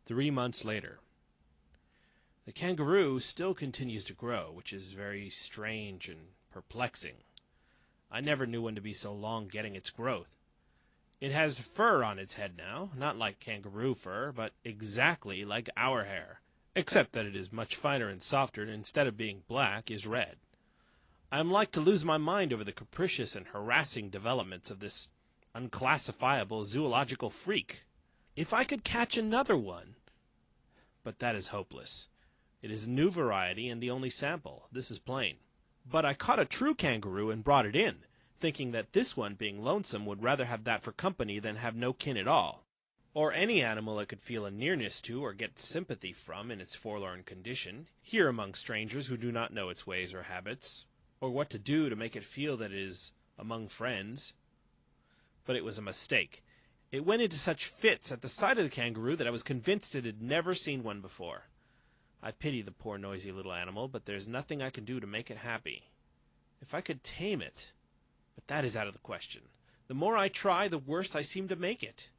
3 months later. The kangaroo still continues to grow, which is very strange and perplexing. I never knew one to be so long getting its growth. It has fur on its head now, not like kangaroo fur, but exactly like our hair, except that it is much finer and softer, and instead of being black, is red. I am like to lose my mind over the capricious and harassing developments of this unclassifiable zoological freak. If I could catch another one! But that is hopeless. It is a new variety and the only sample. This is plain. But I caught a true kangaroo and brought it in, thinking that this one, being lonesome, would rather have that for company than have no kin at all, or any animal it could feel a nearness to or get sympathy from in its forlorn condition, here among strangers who do not know its ways or habits, or what to do to make it feel that it is among friends. But it was a mistake. It went into such fits at the sight of the kangaroo that I was convinced it had never seen one before. I pity the poor noisy little animal, but there's nothing I can do to make it happy. If I could tame it, but that is out of the question. The more I try, the worse I seem to make it.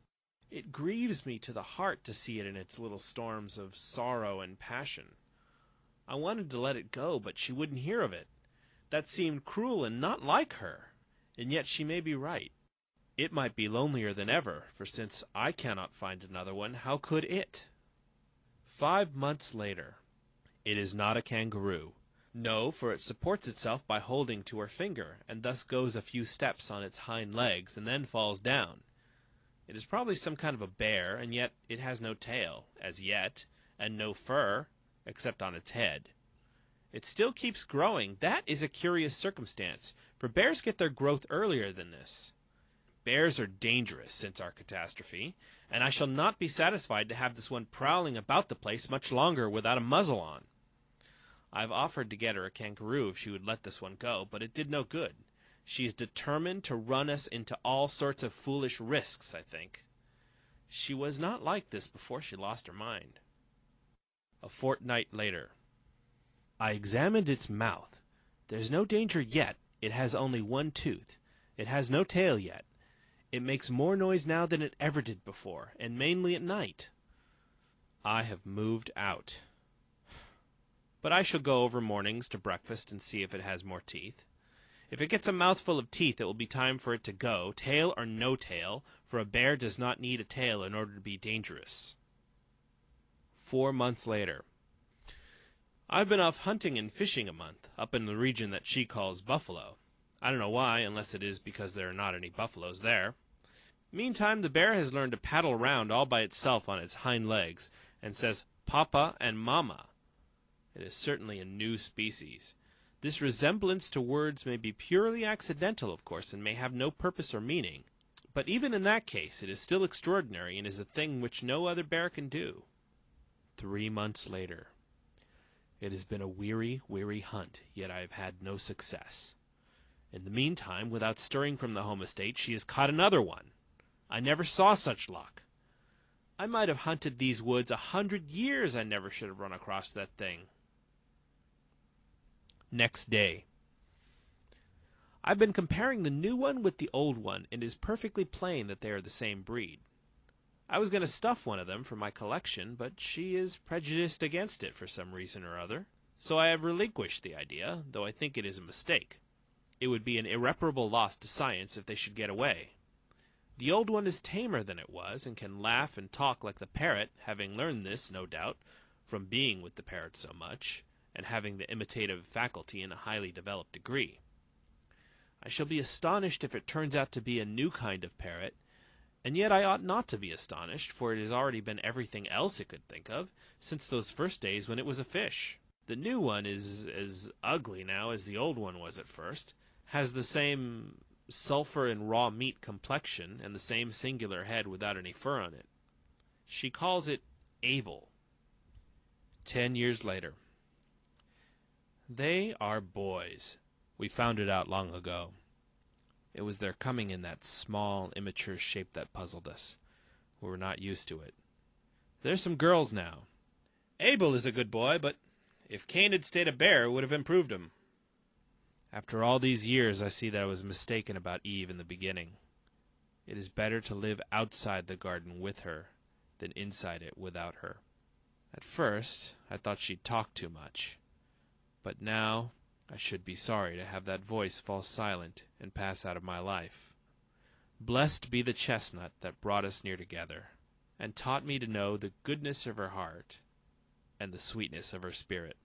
It grieves me to the heart to see it in its little storms of sorrow and passion. I wanted to let it go, but she wouldn't hear of it. That seemed cruel and not like her, and yet she may be right. It might be lonelier than ever, for since I cannot find another one, how could it? 5 months later. It is not a kangaroo. No, for it supports itself by holding to her finger, and thus goes a few steps on its hind legs, and then falls down. It is probably some kind of a bear, and yet it has no tail, as yet, and no fur, except on its head. It still keeps growing. That is a curious circumstance, for bears get their growth earlier than this. Bears are dangerous since our catastrophe, and I shall not be satisfied to have this one prowling about the place much longer without a muzzle on. I have offered to get her a kangaroo if she would let this one go, but it did no good. She is determined to run us into all sorts of foolish risks, I think. She was not like this before she lost her mind. A fortnight later. I examined its mouth. There's no danger yet. It has only one tooth. It has no tail yet. It makes more noise now than it ever did before, and mainly at night. I have moved out. But I shall go over mornings to breakfast and see if it has more teeth. If it gets a mouthful of teeth, it will be time for it to go, tail or no tail, for a bear does not need a tail in order to be dangerous. 4 months later. I've been off hunting and fishing a month, up in the region that she calls Buffalo. I don't know why, unless it is because there are not any buffaloes there. Meantime, the bear has learned to paddle around all by itself on its hind legs, and says Papa and Mama. It is certainly a new species. This resemblance to words may be purely accidental, of course, and may have no purpose or meaning. But even in that case, it is still extraordinary, and is a thing which no other bear can do. 3 months later. It has been a weary, weary hunt, yet I have had no success. In the meantime, without stirring from the home estate, she has caught another one. I never saw such luck. I might have hunted these woods 100 years, I never should have run across that thing. Next day. I've been comparing the new one with the old one, and it is perfectly plain that they are the same breed. I was going to stuff one of them for my collection, but she is prejudiced against it for some reason or other, so I have relinquished the idea, though I think it is a mistake. It would be an irreparable loss to science if they should get away. The old one is tamer than it was, and can laugh and talk like the parrot, having learned this, no doubt, from being with the parrot so much, and having the imitative faculty in a highly developed degree. I shall be astonished if it turns out to be a new kind of parrot, and yet I ought not to be astonished, for it has already been everything else it could think of, since those first days when it was a fish. The new one is as ugly now as the old one was at first, has the same sulphur and raw meat complexion, and the same singular head without any fur on it. She calls it Abel. 10 years later. They are boys. We found it out long ago. It was their coming in that small, immature shape that puzzled us. We were not used to it. There's some girls now. Abel is a good boy, but if Cain had stayed a bear, it would have improved him. After all these years, I see that I was mistaken about Eve in the beginning. It is better to live outside the garden with her than inside it without her. At first, I thought she'd talk too much, but now I should be sorry to have that voice fall silent and pass out of my life. Blessed be the chestnut that brought us near together, and taught me to know the goodness of her heart and the sweetness of her spirit.